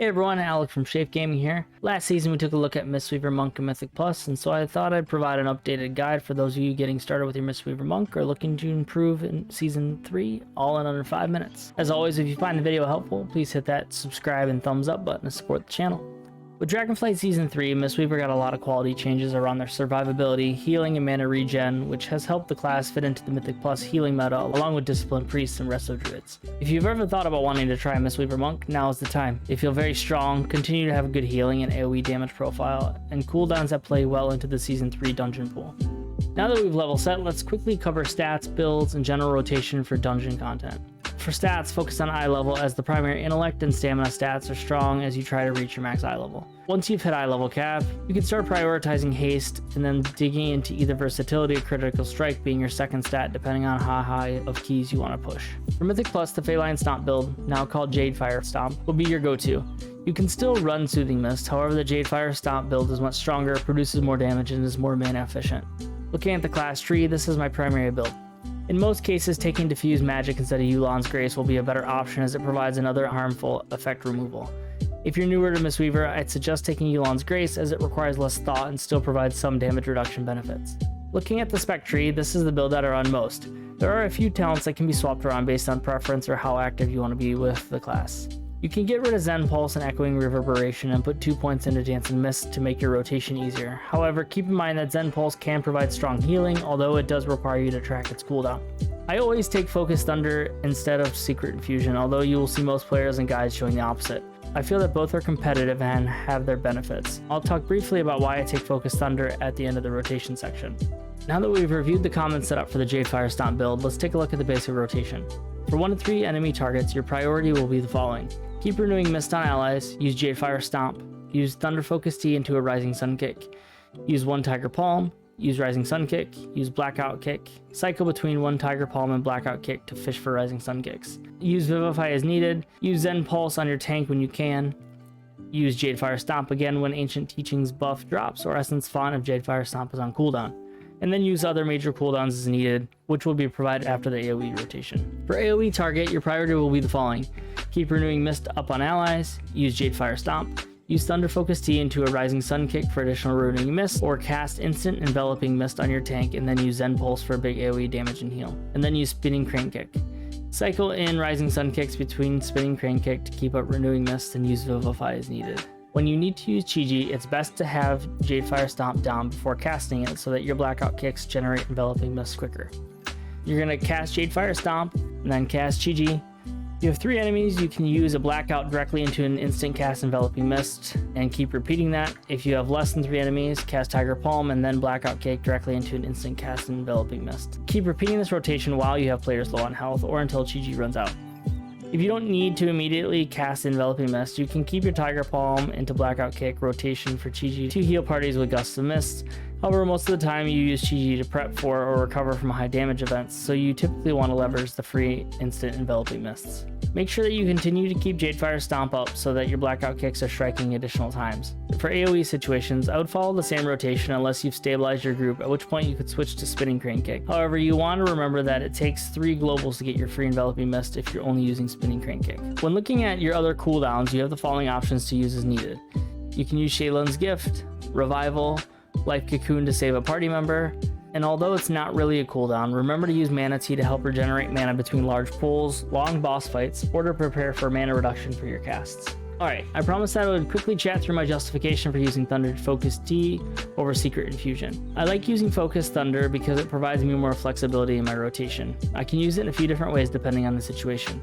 Hey everyone, Alec from Shape Gaming here. Last season we took a look at Mistweaver Monk Mythic Plus, and so I thought I'd provide an updated guide for those of you getting started with your Mistweaver Monk or looking to improve in Season 3, all in under 5 minutes. As always, if you find the video helpful, please hit that subscribe and thumbs up button to support the channel. With Dragonflight Season 3, Mistweaver got a lot of quality changes around their survivability, healing, and mana regen, which has helped the class fit into the Mythic Plus healing meta along with Disciplined Priests and Resto Druids. If you've ever thought about wanting to try Mistweaver Monk, now is the time. They feel very strong, continue to have a good healing and AoE damage profile, and cooldowns that play well into the Season 3 dungeon pool. Now that we've level set, let's quickly cover stats, builds, and general rotation for dungeon content. For stats, focus on eye level, as the primary intellect and stamina stats are strong as you try to reach your max eye level. Once you've hit eye level cap, you can start prioritizing haste and then digging into either versatility or critical strike being your second stat depending on how high of keys you want to push. For Mythic Plus, the Feline Stomp build, now called Jadefire Stomp, will be your go-to. You can still run Soothing Mist, however the Jadefire Stomp build is much stronger, produces more damage, and is more mana efficient. Looking at the class tree, this is my primary build. In most cases, taking Diffuse Magic instead of Yu'lon's Grace will be a better option as it provides another harmful effect removal. If you're newer to Mistweaver, I'd suggest taking Yu'lon's Grace as it requires less thought and still provides some damage reduction benefits. Looking at the spec tree, this is the build that I run most. There are a few talents that can be swapped around based on preference or how active you want to be with the class. You can get rid of Zen Pulse and Echoing Reverberation and put 2 points into Dance and Mist to make your rotation easier. However, keep in mind that Zen Pulse can provide strong healing, although it does require you to track its cooldown. I always take Focus Thunder instead of Secret Infusion, although you will see most players and guides showing the opposite. I feel that both are competitive and have their benefits. I'll talk briefly about why I take Focus Thunder at the end of the rotation section. Now that we've reviewed the common setup for the Jadefire Stomp build, let's take a look at the basic rotation. For 1 to 3 enemy targets, your priority will be the following. Keep Renewing Mist on allies, use Jadefire Stomp, use Thunder Focus Tea into a Rising Sun Kick, use 1 Tiger Palm, use Rising Sun Kick, use Blackout Kick, cycle between 1 Tiger Palm and Blackout Kick to fish for Rising Sun Kicks. Use Vivify as needed, use Zen Pulse on your tank when you can, use Jadefire Stomp again when Ancient Teachings buff drops or Essence Font if Jadefire Stomp is on cooldown, and then use other major cooldowns as needed, which will be provided after the AoE rotation. For AoE target, your priority will be the following. Keep Renewing Mist up on allies, use Jadefire Stomp, use Thunder Focus Tea into a Rising Sun Kick for additional Renewing Mist, or cast Instant Enveloping Mist on your tank and then use Zen Pulse for big AoE damage and heal, and then use Spinning Crane Kick. Cycle in Rising Sun Kicks between Spinning Crane Kick to keep up Renewing Mist and use Vivify as needed. When you need to use Chi-Ji, it's best to have Jadefire Stomp down before casting it so that your Blackout Kicks generate Enveloping Mist quicker. You're going to cast Jadefire Stomp, and then cast Chi-Ji. If you have 3 enemies, you can use a Blackout directly into an instant cast Enveloping Mist, and keep repeating that. If you have less than 3 enemies, cast Tiger Palm, and then Blackout Kick directly into an instant cast Enveloping Mist. Keep repeating this rotation while you have players low on health, or until Chi-Ji runs out. If you don't need to immediately cast Enveloping Mist, you can keep your Tiger Palm into Blackout Kick rotation for Chi-Ji to heal parties with Gusts of Mist. However, most of the time you use Chi-Ji to prep for or recover from high damage events, so you typically want to leverage the free instant Enveloping Mists. Make sure that you continue to keep Jadefire Stomp up so that your Blackout Kicks are striking additional times. For AoE situations, I would follow the same rotation unless you've stabilized your group, at which point you could switch to Spinning Crane Kick. However, you want to remember that it takes 3 globals to get your free Enveloping Mist if you're only using Spinning Crane Kick. When looking at your other cooldowns, you have the following options to use as needed. You can use Shaylun's Gift, Revival, Life Cocoon to save a party member, and although it's not really a cooldown, remember to use Mana Tea to help regenerate mana between large pools, long boss fights, or to prepare for mana reduction for your casts. Alright, I promised that I would quickly chat through my justification for using Thunder Focus Tea over Secret Infusion. I like using Focus Thunder because it provides me more flexibility in my rotation. I can use it in a few different ways depending on the situation.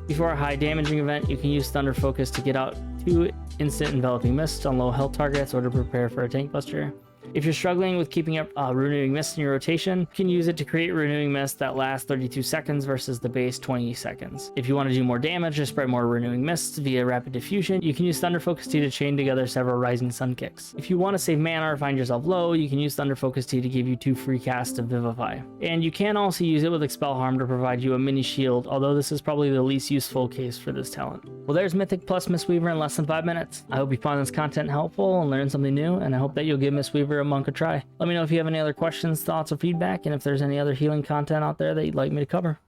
Before a high damaging event, you can use Thunder Focus to get out 2 instant Enveloping Mist on low health targets or to prepare for a tank buster. If you're struggling with keeping up Renewing Mist in your rotation, you can use it to create Renewing Mist that lasts 32 seconds versus the base 20 seconds. If you want to do more damage or spread more Renewing Mists via Rapid Diffusion, you can use Thunder Focus Tea to chain together several Rising Sun Kicks. If you want to save mana or find yourself low, you can use Thunder Focus Tea to give you 2 free casts of Vivify. And you can also use it with Expel Harm to provide you a mini shield, although this is probably the least useful case for this talent. Well, there's Mythic Plus Mistweaver in less than 5 minutes. I hope you found this content helpful and learned something new, and I hope that you'll give Mistweaver Monk a try. Let me know if you have any other questions, thoughts, or feedback, and if there's any other healing content out there that you'd like me to cover.